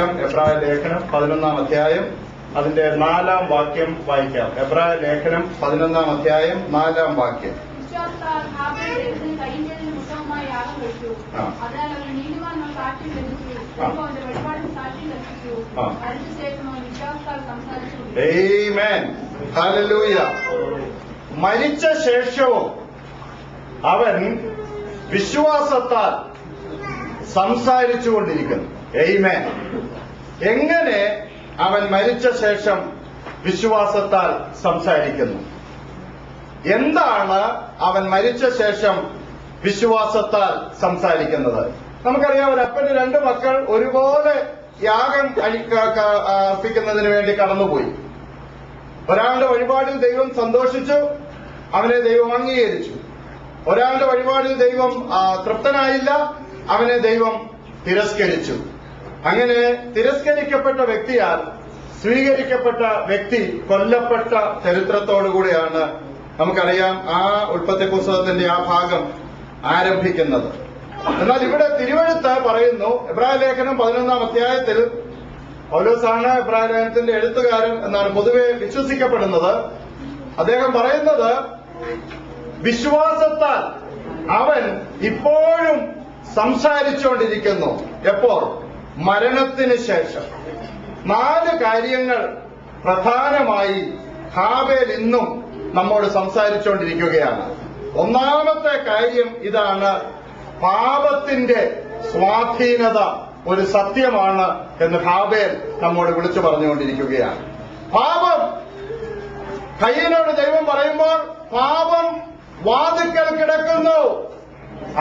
എബ്രായ ലേഖനം 11-ാം അധ്യായം അതിന്റെ 4-ാം വാക്യം വായിക്കാം. എബ്രായ ലേഖനം 11-ാം അധ്യായം 4-ാം വാക്യം. മരിച്ച ശേഷവും അവൻ വിശ്വാസത്താൽ സംസാരിച്ചുകൊണ്ടിരിക്കുന്നു. ആമേൻ. എങ്ങനെ അവൻ മരിച്ച ശേഷം വിശ്വാസത്താൽ സംസാരിക്കുന്നു? എന്താണ് അവൻ മരിച്ച ശേഷം വിശ്വാസത്താൽ സംസാരിക്കുന്നത്? നമുക്കറിയാം, ഒരു അപ്പന് 2 മക്കൾ ഒരുപോലെ യാഗം അർപ്പിക്കുന്നതിന് വേണ്ടി കടന്നുപോയി. ഒരാളുടെ വഴിപാടിൽ ദൈവം സന്തോഷിച്ചു, അവനെ ദൈവം അംഗീകരിച്ചു. ഒരാളുടെ വഴിപാടിൽ ദൈവം തൃപ്തനായില്ല, അവനെ ദൈവം തിരസ്കരിച്ചു. അങ്ങനെ തിരസ്കരിക്കപ്പെട്ട വ്യക്തിയാൽ സ്വീകരിക്കപ്പെട്ട വ്യക്തി കൊല്ലപ്പെട്ട ചരിത്രത്തോടുകൂടിയാണ് നമുക്കറിയാം ആ ഉൽപ്പത്തി പുസ്തകത്തിന്റെ ആ ഭാഗം ആരംഭിക്കുന്നത്. എന്നാൽ ഇവിടെ തിരുവെഴുത്ത് പറയുന്നു, എബ്രായ ലേഖനം 11-ാം അധ്യായത്തിൽ പൗലോസാണ് എബ്രായ ലേഖനത്തിന്റെ എഴുത്തുകാരൻ എന്നാണ് പൊതുവെ വിശ്വസിക്കപ്പെടുന്നത്. അദ്ദേഹം പറയുന്നത്, വിശ്വാസത്താൽ അവൻ ഇപ്പോഴും സംസാരിച്ചുകൊണ്ടിരിക്കുന്നു. എപ്പോൾ? മരണത്തിന് ശേഷം. 4 കാര്യങ്ങൾ പ്രധാനമായി ഹാബേൽ ഇന്നും നമ്മോട് സംസാരിച്ചുകൊണ്ടിരിക്കുകയാണ്. ഒന്നാമത്തെ കാര്യം ഇതാണ്: പാപത്തിന്റെ സ്വാധീനത ഒരു സത്യമാണ് എന്ന് ഹാബേൽ നമ്മോട് വിളിച്ചു പറഞ്ഞുകൊണ്ടിരിക്കുകയാണ്. പാപം, കയ്യനോട് ദൈവം പറയുമ്പോൾ, പാപം വാതിക്കൽ കിടക്കുന്നു,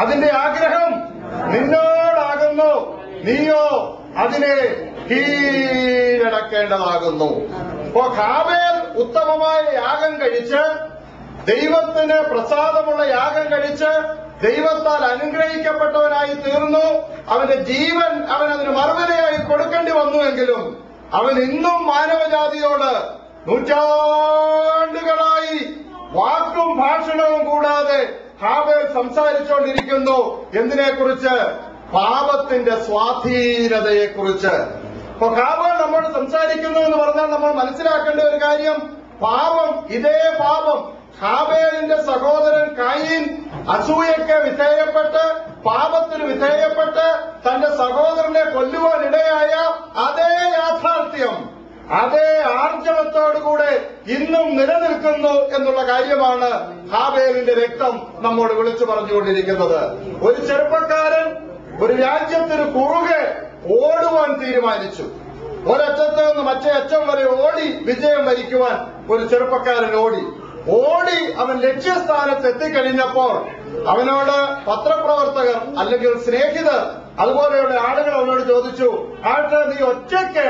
അതിന്റെ ആഗ്രഹം നിന്നോടാകുന്നു, നീയോ അതിനെ കീഴടക്കേണ്ടതാകുന്നു. അപ്പോ ഹാബേൽ ഉത്തമമായ യാഗം കഴിച്ച്, ദൈവത്തിന് പ്രസാദമുള്ള യാഗം കഴിച്ച് ദൈവത്താൽ അനുഗ്രഹിക്കപ്പെട്ടവനായി തീർന്നു. അവന്റെ ജീവൻ അവൻ അതിന് മറുപടിയായി കൊടുക്കേണ്ടി വന്നുവെങ്കിലും അവൻ ഇന്നും മാനവജാതിയോട് നൂറ്റാണ്ടുകളായി വാക്കും ഭാഷണവും കൂടാതെ ഹാബേൽ സംസാരിച്ചുകൊണ്ടിരിക്കുന്നു. എന്തിനെക്കുറിച്ച്? പാപത്തിന്റെ സ്വാധീനതയെക്കുറിച്ച്. അപ്പൊ ഹാബേൽ നമ്മോട് സംസാരിക്കുന്നു എന്ന് പറഞ്ഞാൽ നമ്മൾ മനസ്സിലാക്കേണ്ട ഒരു കാര്യം, പാപം, ഇതേ പാപം ഹാബേലിന്റെ സഹോദരൻ കയീൻ അസൂയയ്ക്ക് വിധേയപ്പെട്ട്, പാപത്തിന് വിധേയപ്പെട്ട് തന്റെ സഹോദരനെ കൊല്ലുവാനിടയായ അതേ യാഥാർത്ഥ്യം, അതേ ആർജവത്തോടുകൂടെ ഇന്നും നിലനിൽക്കുന്നു എന്നുള്ള കാര്യമാണ് ഹാബേലിന്റെ രക്തം നമ്മോട് വിളിച്ചു പറഞ്ഞുകൊണ്ടിരിക്കുന്നത്. ഒരു ചെറുപ്പക്കാരൻ ഒരു രാജ്യത്തിന് കുറുകെ ഓടുവാൻ തീരുമാനിച്ചു. ഒരറ്റത്ത് നിന്ന് മറ്റേ അറ്റം വരെ ഓടി വിജയം വരിക്കുവാൻ ഒരു ചെറുപ്പക്കാരൻ ഓടി അവൻ ലക്ഷ്യസ്ഥാനത്ത് എത്തിക്കഴിഞ്ഞപ്പോൾ അവനോട് പത്രപ്രവർത്തകർ അല്ലെങ്കിൽ സ്നേഹിതർ അതുപോലെയുള്ള ആളുകൾ അവനോട് ചോദിച്ചു, ആട്ടെ, നീ ഒറ്റയ്ക്ക്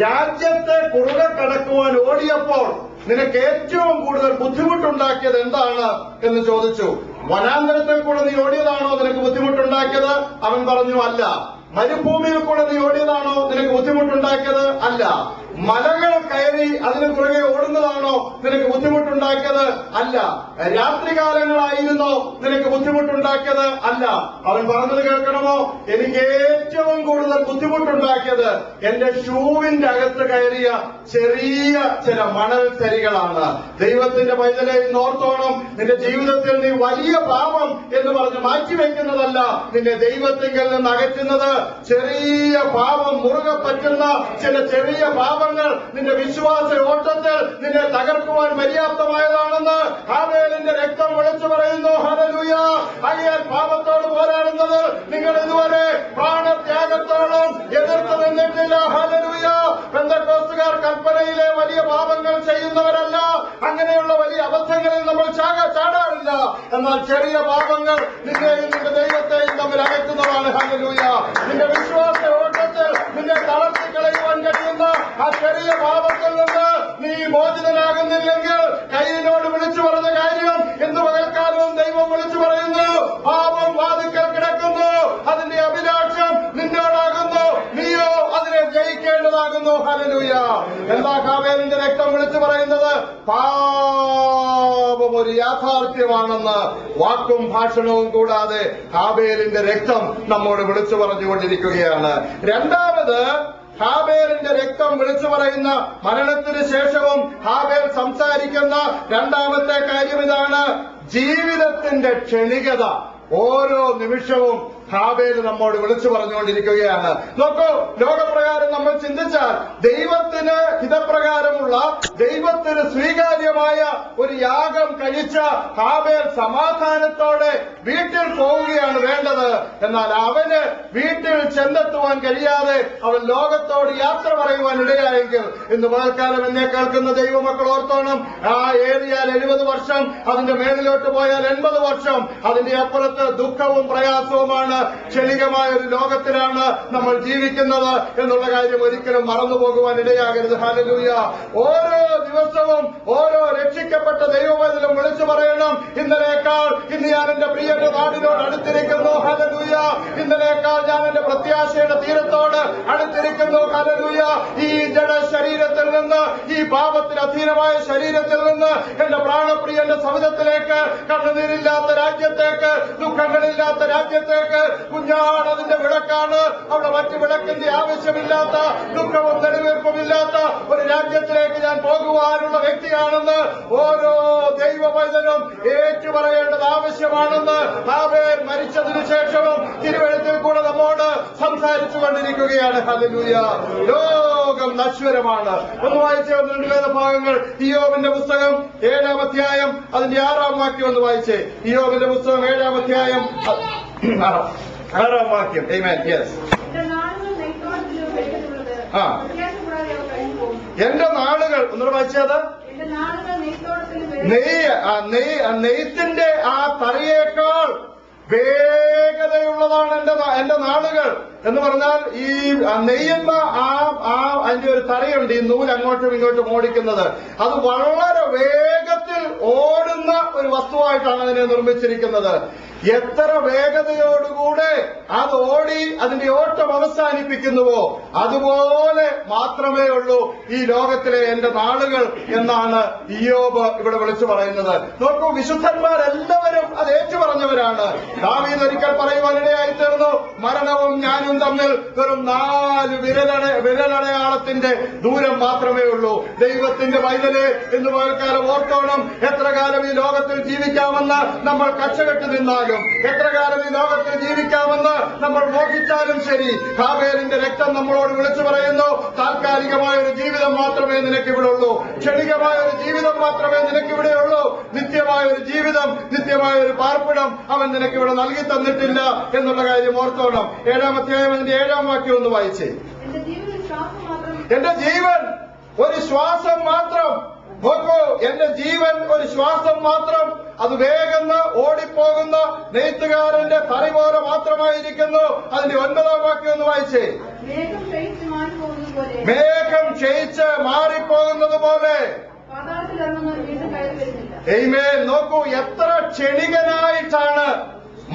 രാജ്യത്തെ കുറുകെ കടക്കുവാൻ ഓടിയപ്പോൾ നിനക്ക് ഏറ്റവും കൂടുതൽ ബുദ്ധിമുട്ടുണ്ടാക്കിയത് എന്താണ് എന്ന് ചോദിച്ചു. വനാന്തരത്തിൽ കൂടെ നീ ഓടിയതാണോ നിനക്ക് ബുദ്ധിമുട്ടുണ്ടാക്കിയത്? അവൻ പറഞ്ഞു, അല്ല. മരുഭൂമിയിൽ കൂടെ നീ ഓടിയതാണോ നിനക്ക് ബുദ്ധിമുട്ടുണ്ടാക്കിയത്? അല്ല. മലകൾ കയറി അതിന് പുറകെ ഓടുന്നതാണോ നിനക്ക് ബുദ്ധിമുട്ടുണ്ടാക്കിയത്? അല്ല. രാത്രികാലങ്ങളായിരുന്നോ നിനക്ക് ബുദ്ധിമുട്ടുണ്ടാക്കിയത്? അല്ല. അവൻ പറഞ്ഞത് കേൾക്കണമോ? എനിക്ക് ഏറ്റവും കൂടുതൽ ബുദ്ധിമുട്ടുണ്ടാക്കിയത് എന്റെ ഷൂവിന്റെ അകത്ത് കയറിയ ചെറിയ ചില മണൽ തരികളാണ്. ദൈവത്തിന്റെ പൈതലെ ഓർത്തോണം, നിന്റെ ജീവിതത്തിൽ നീ വലിയ പാപം എന്ന് പറഞ്ഞ് മാറ്റിവെക്കുന്നതല്ല, നിന്നെ ദൈവത്തിങ്കിൽ നിന്ന് അകറ്റുന്നത് ചെറിയ പാപം, മുറുകെ പറ്റുന്ന ചില ചെറിയ പാപങ്ങൾ നിന്റെ വിശ്വാസ ഓട്ടത്തിൽ നിന്നെ തകർക്കുവാൻ പര്യാപ്തമായതാണെന്ന് ഹാബേലിന്റെ രക്തം വിളിച്ചു പറയുന്നു. ഹല്ലേലൂയ. അയ്യാൻ പാപത്തോട് പോരാടുന്നത് നിങ്ങൾ ഇതുവരെ പ്രാണത്യാഗത്തോളം എതിർത്ത് നിന്നിട്ടില്ല. ഹല്ലേലൂയ. പെന്തക്കോസ്തുകാർ കൽപ്പനയിലെ വലിയ പാപങ്ങൾ ചെയ്യുന്നവരല്ല. അങ്ങനെയുള്ള വലിയ അബദ്ധങ്ങളിൽ നമ്മൾ ചാടാറില്ല. എന്നാൽ ചെറിയ പാപങ്ങൾ നിന്നെയും നിന്റെ ദൈവത്തെയും തമ്മിൽ അകറ്റുന്നതാണ്. ഹല്ലേലൂയ. നിന്റെ വിശ്വാസ ഓട്ടത്തിൽ നിന്നെ തളർത്തിക്കളയുവാൻ കഴിയുന്ന ആ ചെറിയ പാപത്തിൽ നിന്ന് നീ മോചിതനാകുന്നില്ലെങ്കിൽ കയ്യിനോട് വിളിച്ചു പറഞ്ഞ കാര്യം എന്ത് പകൽക്കാലവും ദൈവം വിളിച്ചു പറയുന്നു. പാപം വാതിക്കൽ കിടക്കുന്നു, അതിന്റെ അഭിലാഷം നിന്നോടാകുന്നു, നീയോ അതിനെ ജയിക്കേണ്ടതാകുന്നു. ഹല്ലേലൂയ. എന്താ ഹാബേലിന്റെ രക്തം വിളിച്ചു പറയുന്നത്? പാപം ഒരു യാഥാർത്ഥ്യമാണെന്ന് വാക്കും ഭാഷണവും കൂടാതെ ഹാബേലിന്റെ രക്തം നമ്മോട് വിളിച്ചു പറഞ്ഞുകൊണ്ടിരിക്കുകയാണ്. രണ്ടാമത്, ഹാബേലിന്റെ രക്തം വിളിച്ചു പറയുന്ന മരണത്തിന് ശേഷവും ഹാബേൽ സംസാരിക്കുന്ന രണ്ടാമത്തെ കാര്യം ഇതാണ്: ജീവിതത്തിന്റെ ക്ഷണികത. ഓരോ നിമിഷവും ഹാബേൽ നമ്മോട് വിളിച്ചു പറഞ്ഞുകൊണ്ടിരിക്കുകയാണ്. നോക്കൂ, ലോകപ്രകാരം നമ്മൾ ചിന്തിച്ചാൽ ദൈവത്തിന് ഹിതപ്രകാരമുള്ള, ദൈവത്തിന് സ്വീകാര്യമായ ഒരു യാഗം കഴിച്ച ഹാബേൽ സമാധാനത്തോടെ വീട്ടിൽ പോവുകയാണ് വേണ്ടത്. എന്നാൽ അവന് വീട്ടിൽ ചെന്നെത്തുവാൻ കഴിയാതെ അവൻ ലോകത്തോട് യാത്ര പറയുവാൻ ഇടയായെങ്കിൽ, ഇന്ന് പകൽക്കാലം എന്നെ കേൾക്കുന്ന ദൈവമക്കൾ ഓർത്തോണം, ഏറിയാൽ 70 വർഷം, അതിന്റെ മേളിലോട്ട് പോയാൽ 80 വർഷം, അതിന്റെ അപ്പുറത്ത് ദുഃഖവും പ്രയാസവുമാണ്. ക്ഷണികമായ ഒരു ലോകത്തിലാണ് നമ്മൾ ജീവിക്കുന്നത് എന്നുള്ള കാര്യം ഒരിക്കലും മറന്നുപോകുവാൻ ഇടയാകരുത്. ഹല്ലേലൂയ. ഓരോ ദിവസവും ഓരോ രക്ഷിക്കപ്പെട്ട ദൈവവചനം വിളിച്ചു പറയണം: ഇന്നലേക്കാൾ ഇന്ന് ഞാൻ എന്റെ പ്രിയന്റെ നാടിനോട് അടുത്തിരിക്കുന്നു. ഹല്ലേലൂയ. ഇന്നലേക്കാൾ ഞാൻ എന്റെ പ്രത്യാശയുടെ തീരത്തോട് അടുത്തിരിക്കുന്നു. ഹല്ലേലൂയ. ഈ ജഡ ശരീരത്തിൽ നിന്ന്, ഈ പാപത്തിന് അധീനമായ ശരീരത്തിൽ നിന്ന് എന്റെ പ്രാണപ്രിയന്റെ സവിധത്തിലേക്ക്, കണ്ണുനീരില്ലാത്ത രാജ്യത്തേക്ക്, ദുഃഖങ്ങളില്ലാത്ത രാജ്യത്തേക്ക്, കുഞ്ഞാട് അതിന്റെ വിളക്കാണ്, അവിടെ മറ്റു വിളക്കിന്റെ ആവശ്യമില്ലാത്ത, ദുഃഖവും നെടുവീർപ്പുമില്ലാത്ത ഒരു രാജ്യത്തിലേക്ക് ഞാൻ പോകുവാനുള്ള വ്യക്തിയാണെന്ന് ഓരോ ദൈവവചനം ഏറ്റുപറയേണ്ടത് ആവശ്യമാണെന്ന് ഹാബേൽ മരിച്ചതിനു ശേഷവും തിരുവെഴുത്തിൽ കൂടെ നമ്മോട് സംസാരിച്ചു കൊണ്ടിരിക്കുകയാണ്. ഹല്ലേലൂയ. ലോകം നശ്വരമാണ്. ഒന്ന് വായിച്ചേ, 1-2 വേദഭാഗങ്ങൾ. ഇയ്യോബിന്റെ പുസ്തകം 7-ാം അധ്യായം അതിന്റെ 6-ാം വാക്യം ഒന്ന് വായിച്ചേ. ഇയ്യോബിന്റെ പുസ്തകം 7-ാം അധ്യായം 6-ാം വാക്യം. ആമേൻ. യെസ്. എന്റെ നാളുകൾ ഒന്നുകൂടെ വായിച്ചത്. നെയ്ത്തിന്റെ ആ തറിയേക്കാൾ വേഗതയുള്ളതാണ് എന്റെ നാളുകൾ എന്ന് പറഞ്ഞാൽ, ഈ നെയ്യുന്ന അതിന്റെ ഒരു തറയുണ്ട്, ഈ നൂല് അങ്ങോട്ടും ഇങ്ങോട്ടും ഓടിക്കുന്നത്. അത് വളരെ വേഗത്തിൽ ഓടുന്ന ഒരു വസ്തുവായിട്ടാണ് അതിനെ നിർമ്മിച്ചിരിക്കുന്നത്. എത്ര വേഗതയോടുകൂടെ അത് ഓടി അതിന്റെ ഓട്ടം അവസാനിപ്പിക്കുന്നുവോ അതുപോലെ മാത്രമേ ഉള്ളൂ ഈ ലോകത്തിലെ എന്റെ നാളുകൾ എന്നാണ് ഇയ്യോബ് ഇവിടെ വിളിച്ചു പറയുന്നത്. നോക്കൂ, വിശുദ്ധന്മാരെല്ലാവരും അത് ഏറ്റുപറഞ്ഞവരാണ്. ദാവീദ് ഒരിക്കൽ പറയുവാനിടയായി തീർന്നു: മരണവും ഞാനും തമ്മിൽ വെറും 4 വിരലടയാളത്തിന്റെ ദൂരം മാത്രമേ ഉള്ളൂ. ദൈവത്തിന്റെ പൈതലെ എന്ന് പകൽക്കാലം ഓർത്തോണം, എത്ര കാലം ഈ ലോകത്തിൽ ജീവിക്കാമെന്ന് നമ്മൾ കച്ചകെട്ട് നിന്നാലും, എത്ര കാലം ഈ ലോകത്തിൽ ജീവിക്കാമെന്ന് നമ്മൾ മോഹിച്ചാലും ശരി, ഹാബേലിന്റെ രക്തം നമ്മളോട് വിളിച്ചു പറയുന്നു: താൽക്കാലികമായ ഒരു ജീവിതം മാത്രമേ നിനക്കിവിടെ ഉള്ളൂ, ക്ഷണികമായ ഒരു ജീവിതം മാത്രമേ നിനക്കിവിടെ ഉള്ളൂ. നിത്യമായ ഒരു ജീവിതം, നിത്യമായ ഒരു പാർപ്പിടം അവൻ നിനക്കിവിടെ നൽകി തന്നിട്ടില്ല എന്നുള്ള കാര്യം ഓർത്തോണം. 7-ാം അധ്യായം അതിന്റെ 7-ാം വാക്യം ഒന്ന് വായിച്ചേ. എന്റെ ജീവൻ ഒരു ശ്വാസം മാത്രം. നോക്കൂ, എന്റെ ജീവൻ ഒരു ശ്വാസം മാത്രം. അത് വേഗം ഓടിപ്പോകുന്ന നെയ്ത്തുകാരന്റെ തറി പോലെ മാത്രമായിരിക്കുന്നു. അതിന്റെ 9-ാം വാക്യം ഒന്ന് വായിച്ചേ. മേഘം ക്ഷയിച്ച് മാറിപ്പോകുന്നത് പോലെ. ആമേൻ. നോക്കൂ, എത്ര ക്ഷണികനായിട്ടാണ്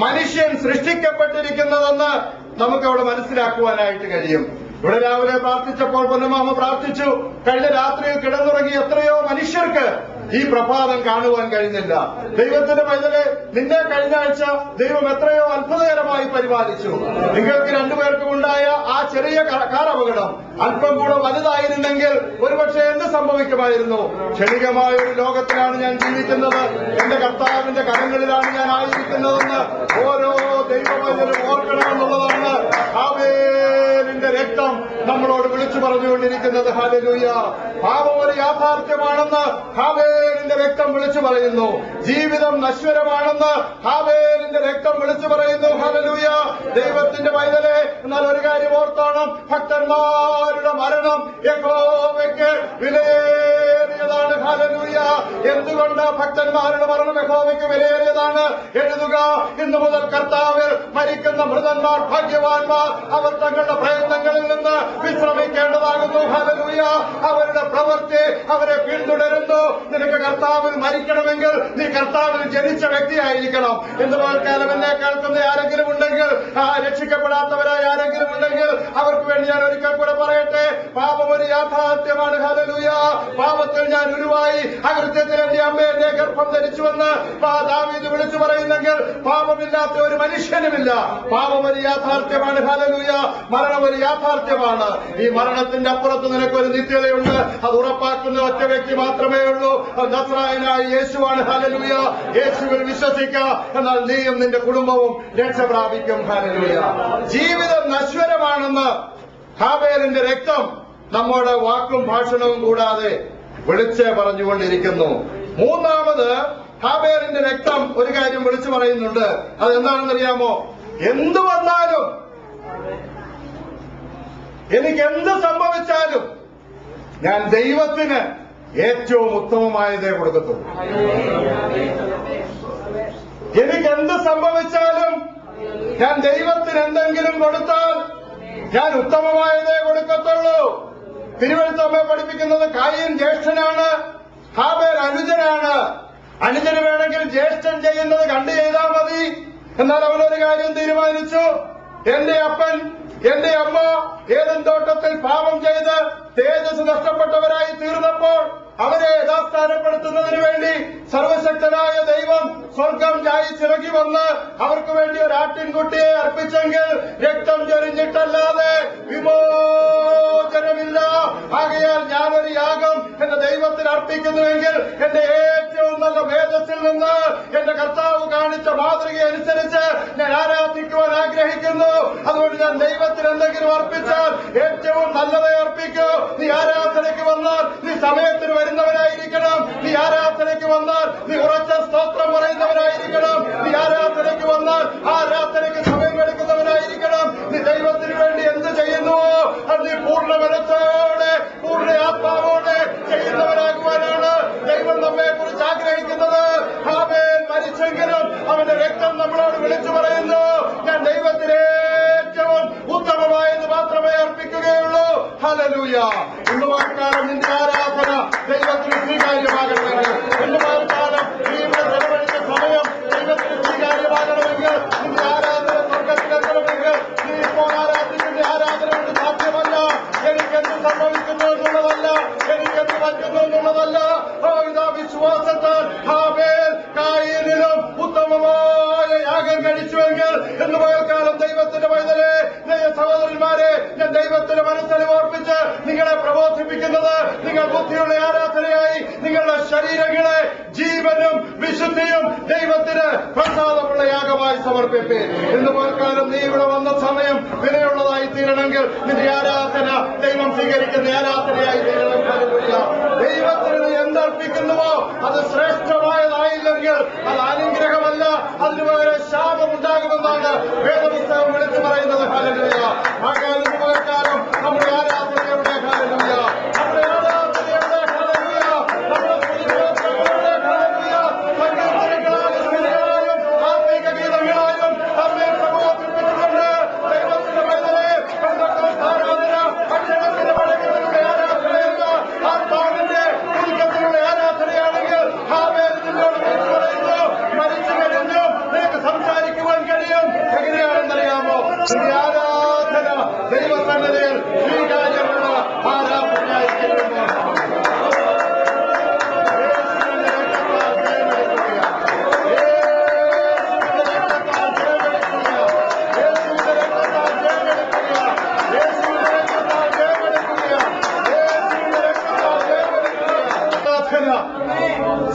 മനുഷ്യൻ സൃഷ്ടിക്കപ്പെട്ടിരിക്കുന്നതെന്ന് നമുക്കവിടെ മനസ്സിലാക്കുവാനായിട്ട് കഴിയും. ഇവിടെ രാവിലെ പ്രാർത്ഥിച്ചപ്പോൾ പൊന്നമാമ പ്രാർത്ഥിച്ചു, കഴിഞ്ഞ രാത്രിയിൽ കിടന്നുറങ്ങി എത്രയോ മനുഷ്യർക്ക് ഈ പ്രഭാതം കാണുവാൻ കഴിഞ്ഞില്ല. ദൈവത്തിന്റെ പൈതലെ, നിന്നെ കഴിഞ്ഞ ആഴ്ച ദൈവം എത്രയോ അത്ഭുതകരമായി പരിപാലിച്ചു. നിങ്ങൾക്ക് 2 പേർക്കും ഉണ്ടായ ആ ചെറിയ കാർ അപകടം അല്പം കൂടെ വലുതായിരുന്നെങ്കിൽ ഒരുപക്ഷെ എന്ത് സംഭവിക്കുമായിരുന്നു? ക്ഷണികമായ ഒരു ലോകത്തിലാണ് ഞാൻ ജീവിക്കുന്നത്, എന്റെ കർത്താവിന്റെ കരങ്ങളിലാണ് ഞാൻ ആയിരിക്കുന്നതെന്ന് ഓരോ ദൈവപൈതലും ഓർക്കണമെന്നുള്ളതാണ് ഹാബേലിന്റെ രക്തം നമ്മളോട് വിളിച്ചു പറഞ്ഞുകൊണ്ടിരിക്കുന്നത്. ഹല്ലേലൂയ. പാപം ഒരു യാഥാർത്ഥ്യമാണെന്ന് ഹാബേലിന്റെ രക്തം വിളിച്ചു പറയുന്നു. ജീവിതം നശ്വരമാണെന്ന് ഹാബേലിന്റെ രക്തം വിളിച്ചു പറയുന്നു. ഹല്ലേലൂയ. ദൈവത്തിന്റെ പൈതലെ, എന്നാൽ ഒരു കാര്യം ഓർത്തോണം, ഭക്തന്മാരുടെ മരണം യഹോവയ്ക്ക് വിലയേറിയതാണ്. ഹല്ലേലൂയ. എന്തുകൊണ്ട് ഭക്തന്മാരുടെ മരണം യഹോവയ്ക്ക് വിലയേറിയതാണ്? എഴുതുക: ഇന്നു മുതൽ കർത്താവിൽ മരിക്കുന്ന മൃതന്മാർ ഭാഗ്യവാന്മാർ, അവർ തങ്ങളുടെ പ്രയത്നങ്ങളിൽ നിന്ന് വിശ്രമിക്കേണ്ടതാകുന്നു. ഹല്ലേലൂയ. അവരുടെ പ്രവൃത്തി അവരെ പിന്തുടരുന്നു. നിനക്ക് കർത്താവിൽ മരിക്കണമെങ്കിൽ നീ കർത്താവിൽ ജനിച്ച വ്യക്തിയായിരിക്കണം. എന്ന് പോൽക്കാലം എന്നെ കേൾക്കുന്ന ആരെങ്കിലും ഉണ്ടെങ്കിൽ, രക്ഷിക്കപ്പെടാത്തവരായ ആരെങ്കിലും ഉണ്ടെങ്കിൽ അവർക്ക് വേണ്ടി ഞാൻ ഒരിക്കൽ കൂടെ പറയട്ടെ, പാപം ഒരു ഒരു യാഥാർത്ഥ്യമാണ്. ഹല്ലേലൂയ. പാപത്തിൽ ഞാൻ ഉരുവായി, അകൃത്യത്തിൽ എന്റെ അമ്മ എന്നെ ഗർഭം ധരിച്ചുവെന്ന് ദാവീദ് വിളിച്ചു പറയുന്നെങ്കിൽ പാപമില്ലാത്ത ഒരു മനുഷ്യനുമില്ല. പാപം ഒരു യാഥാർത്ഥ്യമാണ്. ഹല്ലേലൂയ. മരണം ഒരു യാഥാർത്ഥ്യമാണ്. ഈ മരണത്തിന്റെ അപ്പുറത്ത് നിനക്കൊരു നിത്യതയുണ്ട്. അത് ഉറപ്പാക്കുന്ന ഒറ്റ വ്യക്തി മാത്രമേ ഉള്ളൂ. നസ്രായനായ യേശുവാണ്. ഹല്ലേലൂയ. യേശുവിൽ വിശ്വസിക്കുക, എന്നാൽ നീയും നിന്റെ കുടുംബവും രക്ഷ പ്രാപിക്കും. ഹല്ലേലൂയ. ജീവിതം നശ്വരമാണെന്ന് ഹാബേലിന്റെ രക്തം നമ്മുടെ വാക്കും ഭാഷണവും കൂടാതെ വിളിച്ച് പറഞ്ഞുകൊണ്ടിരിക്കുന്നു. മൂന്നാമത് ഹാബേലിന്റെ രക്തം ഒരു കാര്യം വിളിച്ചു പറയുന്നുണ്ട്. അതെന്താണെന്നറിയാമോ? എന്തു വന്നാലും, എനിക്കെന്ത് സംഭവിച്ചാലും ഞാൻ ദൈവത്തിന് ഏറ്റവും ഉത്തമമായതേ കൊടുക്കത്തുള്ളൂ. എനിക്കെന്ത് സംഭവിച്ചാലും ഞാൻ ദൈവത്തിന് എന്തെങ്കിലും കൊടുത്താൽ ഞാൻ ഉത്തമമായതേ കൊടുക്കത്തുള്ളൂ. തിരുവെഴുത്തമ്മ പഠിപ്പിക്കുന്നത് കായീൻ ജ്യേഷ്ഠനാണ്, ഹാബേൽ അനുജനാണ്. അനുജന് വേണമെങ്കിൽ ജ്യേഷ്ഠൻ ചെയ്യുന്നത് കണ്ടു ചെയ്താൽ മതി. എന്നാൽ അവനൊരു കാര്യം തീരുമാനിച്ചു. എന്റെ അപ്പൻ, എന്റെ അമ്മ ഏദൻ തോട്ടത്തിൽ പാപം ചെയ്ത് തേജസ് നഷ്ടപ്പെട്ടവരായി തീർന്നപ്പോൾ അവരെ യഥാസ്ഥാനപ്പെടുത്തുന്നതിന് വേണ്ടി സർവശക്തനായ ദൈവം സ്വർഗം ജായിച്ചിറങ്ങി വന്ന് അവർക്ക് വേണ്ടി ഒരു ആട്ടിൻകുട്ടിയെ അർപ്പിച്ചെങ്കിൽ രക്തം ചൊരിഞ്ഞിട്ടല്ലാതെ വിമോചനമില്ല. ആകയാൽ ഞാനൊരു യാഗം എന്റെ ദൈവത്തിന് അർപ്പിക്കുന്നുവെങ്കിൽ എന്റെ ഏറ്റവും നല്ല വേദത്തിൽ നിന്ന് എന്റെ കർത്താവ് കാണിച്ച മാതൃക അനുസരിച്ച് ഞാൻ ആരാധിക്കുവാൻ ആഗ്രഹിക്കുന്നു. അതുകൊണ്ട് ഞാൻ ദൈവത്തിന് എന്തെങ്കിലും അർപ്പിച്ചാൽ ഏറ്റവും നല്ലതേ അർപ്പിക്കൂ. നീ ആരാധനയ്ക്ക് വന്നാൽ നീ സമയത്തിന് വരുന്നവരായിരിക്കണം. നീ ആരാധനയ്ക്ക് വന്നാൽ നീ ഉറച്ച സ്തോത്രം പറയുന്നവരായിരിക്കണം. നീ ആരാധനയ്ക്ക് വന്നാൽ ആരാധനയ്ക്ക് സമയം എടുക്കുന്നവരായിരിക്കണം. നീ ദൈവത്തിന് വേണ്ടി എന്ത് ചെയ്യുന്നുവോ അത് നീ പൂർണ്ണ മനസ്സോടെ പൂർണ്ണ ആത്മാവോടെ ചെയ്യുന്നവരാകുവാനാണ് ദൈവം നമ്മെ കുറിച്ച് ആഗ്രഹിക്കുന്നത്. ഹാബേൽ മരിച്ചെങ്കിലും അവന്റെ രക്തം നമ്മളോട് വിളിച്ചു പറയുന്നു, ഞാൻ ദൈവത്തിന് ഏറ്റവും ഉത്തമമായത് മാത്രമേ അർപ്പിക്കുകയുള്ളൂ. ഹല്ലേലൂയ. ഇന്ന് വാക്കാലം നിന്റെ ആരാധന ദൈവത്തിന് സ്വീകാര്യമാകണമെങ്കിൽ, ഇന്ന് വാക്കാലം നീ ഇവിടെ ചെലവഴിച്ച സമയം ദൈവത്തിന് സ്വീകാര്യമാകണമെങ്കിൽ, നിന്റെ ആരാധന സ്വർഗത്തിലെത്തണമെങ്കിൽ നീ ഇപ്പോൾ ആരാധിക്കുന്ന ആരാധന കൊണ്ട് സാധ്യമല്ല. എനിക്കെന്ത് സംഭവിക്കുന്നു എന്നുള്ളതല്ല, എനിക്കെന്ത് പറ്റുന്നു എന്നുള്ളതല്ല. ഇതാ വിശ്വാസത്താൽ ഹാബേൽ കായീനിലും ഉത്തമമായ യാഗം കഴിച്ചുവെങ്കിൽ എന്ന് പോയക്കാലം ദൈവത്തിന്റെ പൈതലേ, സഹോദരന്മാരെ, ഞാൻ ദൈവത്തിന്റെ മനസ്സിനെ ഓർപ്പിച്ച് നിങ്ങളെ പ്രബോധിപ്പിക്കുന്നത്, നിങ്ങൾ ബുദ്ധിയുള്ള ആരാധനയായി നിങ്ങളുടെ ശരീരങ്ങളെ ജീവനും വിശുദ്ധിയും ദൈവത്തിന് പ്രസാദമുള്ള യാഗമായി സമർപ്പിപ്പേൻ. എന്ന് പോയക്കാലം നീ ഇവിടെ വന്ന സമയം വിലയുള്ളതായി തീരണമെങ്കിൽ നിന്റെ ആരാധന ദൈവം സ്വീകരിക്കുന്ന ആരാധനയായി തീരണം. ദൈവത്തിന് നീ എന്തർപ്പിക്കുന്നുവോ അത് ശ്രേഷ്ഠമായതായില്ലെങ്കിൽ അത് അനുഗ്രഹമല്ല, അതിന് പകരം ശാപമുണ്ടാകുമെന്നാണ് വേദപുസ്തകം വിളിച്ചു പറയുന്നത്. ഹല്ലേലൂയ. ആകാലം പോയക്കാലം നമ്മുടെ ആരാധനയുടെ ഹല്ലേലൂയ, നമ്മുടെ ആരാധനയുടെ ഹല്ലേലൂയ, നമ്മുടെ സ്തുതികളോടെ ഹല്ലേലൂയ, സങ്കീർത്തനങ്ങളാലും സ്തുതികളാലും ആത്മീക ഗീതങ്ങളാലും നമ്മെ പ്രബോധിപ്പിച്ചുകൊണ്ട് ദൈവത്തിന്റെ പൈതലേ, ആരാധന അക്ഷരത്തിന്റെ വഴക്കത്തിലുള്ള ആരാധനയല്ല, ആത്മാവിന്റെ ഉൽക്കത്തിലുള്ള ആരാധനയാണെങ്കിൽ ഹാബേൽ നിന്നോട് വിളിച്ചു പറയുന്നു, മരിച്ചു കഴിഞ്ഞു നിനക്ക് സംസാരിക്കുവാൻ കഴിയും. എങ്ങനെയാണെന്നറിയാമോ? ഈ ആരാധന ദൈവസന്നിധിയിൽ സ്വീകാര്യമുള്ള ആരാധനയായിരിക്കുന്നു.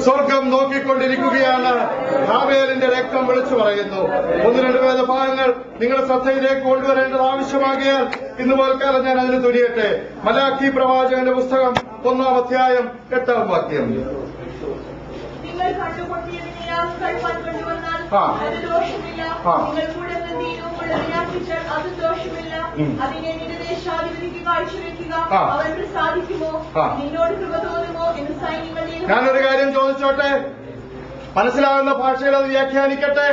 സ്വർഗം നോക്കിക്കൊണ്ടിരിക്കുകയാണ്. ഹാബേലിന്റെ രക്തം വിളിച്ചു പറയുന്നു. 1-2 വേദഭാഗങ്ങൾ നിങ്ങളുടെ ശ്രദ്ധയിലേക്ക് കൊണ്ടുവരേണ്ടത് ആവശ്യമാകിയാൽ ഇന്ന് പോൽക്കാലം ഞാൻ അതിന് തുനിയട്ടെ. മലാഖി പ്രവാചകന്റെ പുസ്തകം 1-ാം അധ്യായം 8-ാം വാക്യം. നിങ്ങൾ കണ്ടുകൊണ്ടിരുന്ന യാഗങ്ങൾ കൊണ്ടുവന്നാൽ അത് ദോഷമില്ല. നിങ്ങൾ കൂടീരവും അർപ്പിച്ചാൽ അത് ദോഷമില്ല. അതിനെ നിന്റെ ദേശാധിപതിക്ക് കാഴ്ചവെക്കുക, അവൻ പ്രസാദിക്കുമോ, നിന്നോട് കൃപ തോന്നുമോ എന്ന് സൈന്യങ്ങളിൽ. ഞാനൊരു കാര്യം ചോദിച്ചോട്ടെ, മനസ്സിലാകുന്ന ഭാഷയിൽ അത് വ്യാഖ്യാനിക്കട്ടെ.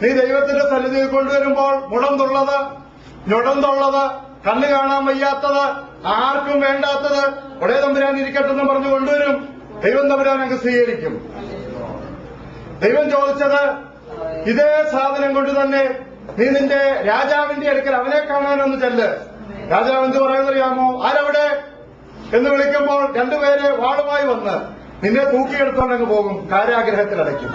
നീ ദൈവത്തിന്റെ സന്നിധിയിൽ കൊണ്ടുവരുമ്പോൾ മുടന്തുള്ളത്, ഞൊടന്തുള്ളത്, കണ്ണ് കാണാൻ വയ്യാത്തത്, ആർക്കും വേണ്ടാത്തത് ഒടേ തമ്പുരാൻ ഇരിക്കട്ടെന്ന് പറഞ്ഞു കൊണ്ടുവരും. ദൈവം തമ്പുരാൻ അങ്ങ് സ്വീകരിക്കും. ദൈവം ചോദിച്ചത് ഇതേ സാധനം കൊണ്ട് തന്നെ നീ നിന്റെ രാജാവിന്റെ അടുക്കൽ അവനെ കാണാനൊന്ന് ചെല്ല്. രാജാവ് എന്ത് പറയുന്നറിയാമോ? ആരവിടെ? എന്ന് വിളിക്കുമ്പോൾ രണ്ടുപേര് വാളുമായി വന്ന് നിന്നെ തൂക്കിയെടുത്തോണ്ടങ്ങ് പോകും, കാരാഗ്രഹത്തിലടയ്ക്കും.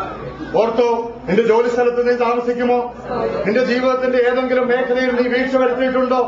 ഓർത്തോ, നിന്റെ ജോലി സ്ഥലത്ത് നീ താമസിക്കുമോ? നിന്റെ ജീവിതത്തിന്റെ ഏതെങ്കിലും മേഖലയിൽ നീ വീഴ്ച വരുത്തിയിട്ടുണ്ടോ?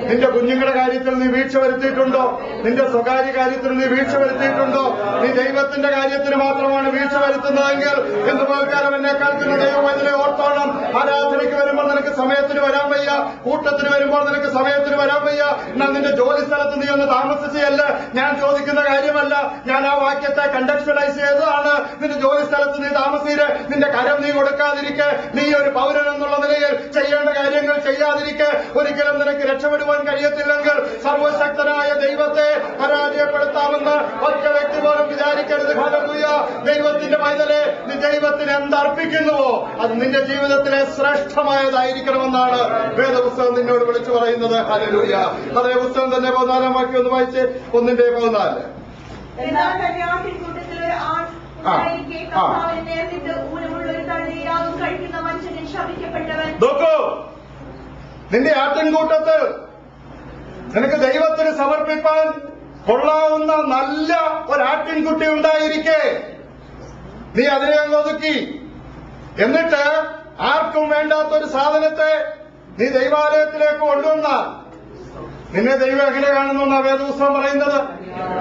നിന്റെ കുഞ്ഞുങ്ങളുടെ കാര്യത്തിൽ നീ വീഴ്ച വരുത്തിയിട്ടുണ്ടോ? നിന്റെ സ്വകാര്യ കാര്യത്തിൽ നീ വീഴ്ച വരുത്തിയിട്ടുണ്ടോ? നീ ദൈവത്തിന്റെ കാര്യത്തിന് മാത്രമാണ് വീഴ്ച വരുത്തുന്നതെങ്കിൽ എന്ന് പോൽക്കാലം എന്നെ കേൾക്കുന്ന ദൈവവചനെ ഓർത്തോണം. ആരാധനയ്ക്ക് വരുമ്പോൾ നിനക്ക് സമയത്തിന് വരാൻ വയ്യ, കൂട്ടത്തിന് വരുമ്പോൾ നിനക്ക് സമയത്തിന് വരാൻ വയ്യ. എന്നാൽ നിന്റെ ജോലി സ്ഥലത്ത് നീ ഒന്ന് താമസിച്ചല്ല. ഞാൻ ചോദിക്കുന്ന കാര്യമല്ല, ഞാൻ ആ വാക്യത്തെ കണ്ടക്ച്വലൈസ് ചെയ്തതാണ്. നിന്റെ ജോലി സ്ഥലത്ത് നീ താമസിച്ച് നിന്റെ കരം നീ കൊടുക്കാതിരിക്കെ, നീ ഒരു പൗരൻ എന്നുള്ള നിലയിൽ ചെയ്യേണ്ട കാര്യങ്ങൾ ചെയ്യാതിരിക്കെ ഒരിക്കലും നിനക്ക് രക്ഷപ്പെടുവാൻ കഴിയത്തില്ലെങ്കിൽ സർവശക്തനായ ദൈവത്തെ പരാജയപ്പെടുത്താമെന്ന് ഒറ്റ വ്യക്തി പോലും വിചാരിക്കരുത്. ഹല്ലേലൂയ. ദൈവത്തിന്റെ പൈതലെ, നീ ദൈവത്തിന് എന്തർപ്പിക്കുന്നുവോ അത് നിന്റെ ജീവിതത്തിലെ ശ്രേഷ്ഠമായതായിരിക്കണമെന്നാണ് വേദപുസ്തകം നിന്നോട് വിളിച്ചു പറയുന്നത്. ഹല്ലേലൂയ. അതേ പുസ്തകം തന്നെ 14 വാക്യം ഒന്ന് വായിച്ച്, 1:14. എന്നാൽ തന്റെ ആട്ടിൻകൂട്ടത്തിൽ ഒരു ആൺ ഉണ്ടായിരിക്കെ കർത്താവിനെ നേർന്നിട്ട് ഊനമുള്ള ഒരു തളിയാകും കഴിക്കുന്ന മനുഷ്യൻ ശപിക്കപ്പെട്ടവൻ. നോക്കൂ, നിന്റെ ആട്ടിൻകൂട്ടത്തിൽ നിനക്ക് ദൈവത്തിന് സമർപ്പിക്കാൻ കൊള്ളാവുന്ന നല്ല ഒരാട്ടിൻകുട്ടി ഉണ്ടായിരിക്കെ നീ അതിനെ അങ്ങ് ഒതുക്കി. എന്നിട്ട് ആർക്കും വേണ്ടാത്തൊരു സാധനത്തെ നീ ദൈവാലയത്തിലേക്ക് കൊണ്ടുവന്നാൽ നിന്നെ ദൈവം എങ്ങനെ കാണുന്നു വേദപുസ്തകം പറയുന്നത്?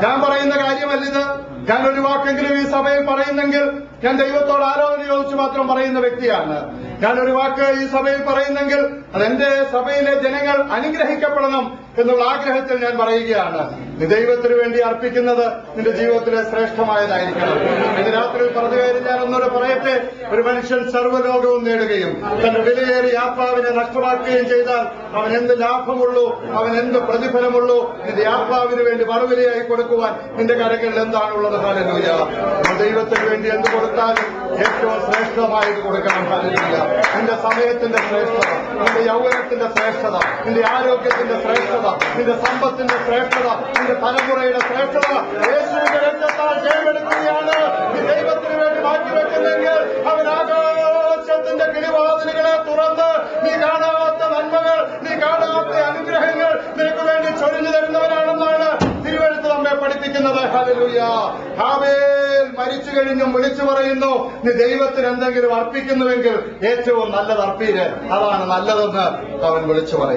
ഞാൻ പറയുന്ന കാര്യമല്ലിത്. ഞാൻ ഒരു വാക്കെങ്കിലും ഈ സഭയിൽ പറയുന്നെങ്കിൽ ഞാൻ ദൈവത്തോട് ആരാധന ചോദിച്ചു മാത്രം പറയുന്ന വ്യക്തിയാണ്. ഞാൻ ഒരു വാക്ക് ഈ സഭയിൽ പറയുന്നെങ്കിൽ അതെന്റെ സഭയിലെ ജനങ്ങൾ അനുഗ്രഹിക്കപ്പെടണം എന്നുള്ള ആഗ്രഹത്തിൽ ഞാൻ പറയുകയാണ്. നീ ദൈവത്തിന് വേണ്ടി അർപ്പിക്കുന്നത് നിന്റെ ജീവിതത്തിലെ ശ്രേഷ്ഠമായതായിരിക്കണം. ഇന്ന് രാത്രി പറഞ്ഞു കാര്യം ഞാൻ ഒന്നുകൂടെ പറയട്ടെ. ഒരു മനുഷ്യൻ സർവ്വലോകവും നേടുകയും തന്റെ വിലയേറിയ ആത്മാവിനെ നഷ്ടമാക്കുകയും ചെയ്താൽ അവൻ എന്ത് ലാഭമുള്ളൂ, അവൻ എന്ത് പ്രതിഫലമുള്ളൂ? നിന്റെ ആത്മാവിന് വേണ്ടി മറുവിലയായി കൊടുക്കുവാൻ നിന്റെ കരങ്ങളിൽ എന്താണുള്ളത്? ഹല്ലേലൂയ. ദൈവത്തിന് വേണ്ടി എന്ത് കൊടുത്താലും ഏറ്റവും ശ്രേഷ്ഠമായത് കൊടുക്കണം. ഹല്ലേലൂയ. നിന്റെ സമയത്തിന്റെ ശ്രേഷ്ഠത, നിന്റെ യൗവനത്തിന്റെ ശ്രേഷ്ഠത, നിന്റെ ആരോഗ്യത്തിന്റെ ശ്രേഷ്ഠത, നിന്റെ സമ്പത്തിന്റെ ശ്രേഷ്ഠത, നിന്റെ തലമുറയുടെ ശ്രേഷ്ഠത യേശുവിന്റെ രക്തത്താൽ ജയമെടുക്കുകയാണ്. നീ ദൈവത്തിന് വേണ്ടി മാറ്റിവെക്കുന്നെങ്കിൽ അവൻ ആകാശത്തിന്റെ കിളിവാതിലുകളെ തുറന്ന് നീ കാണാത്ത നന്മകൾ, നീ കാണാത്ത അനുഗ്രഹങ്ങൾ നിനക്ക് വേണ്ടി ചൊരിഞ്ഞു തരുന്നവനാണെന്നാണ് തിരുവെഴുത്ത് നമ്മെ പഠിപ്പിക്കുന്നത്. ഹല്ലേലൂയ. ഹാബേൽ മരിച്ചു കഴിഞ്ഞും വിളിച്ചു പറയുന്നു, നീ ദൈവത്തിന് എന്തെങ്കിലും അർപ്പിക്കുന്നുവെങ്കിൽ ഏറ്റവും നല്ലത് അർപ്പീര്, അതാണ് നല്ലതെന്ന് അവൻ വിളിച്ചു പറയും.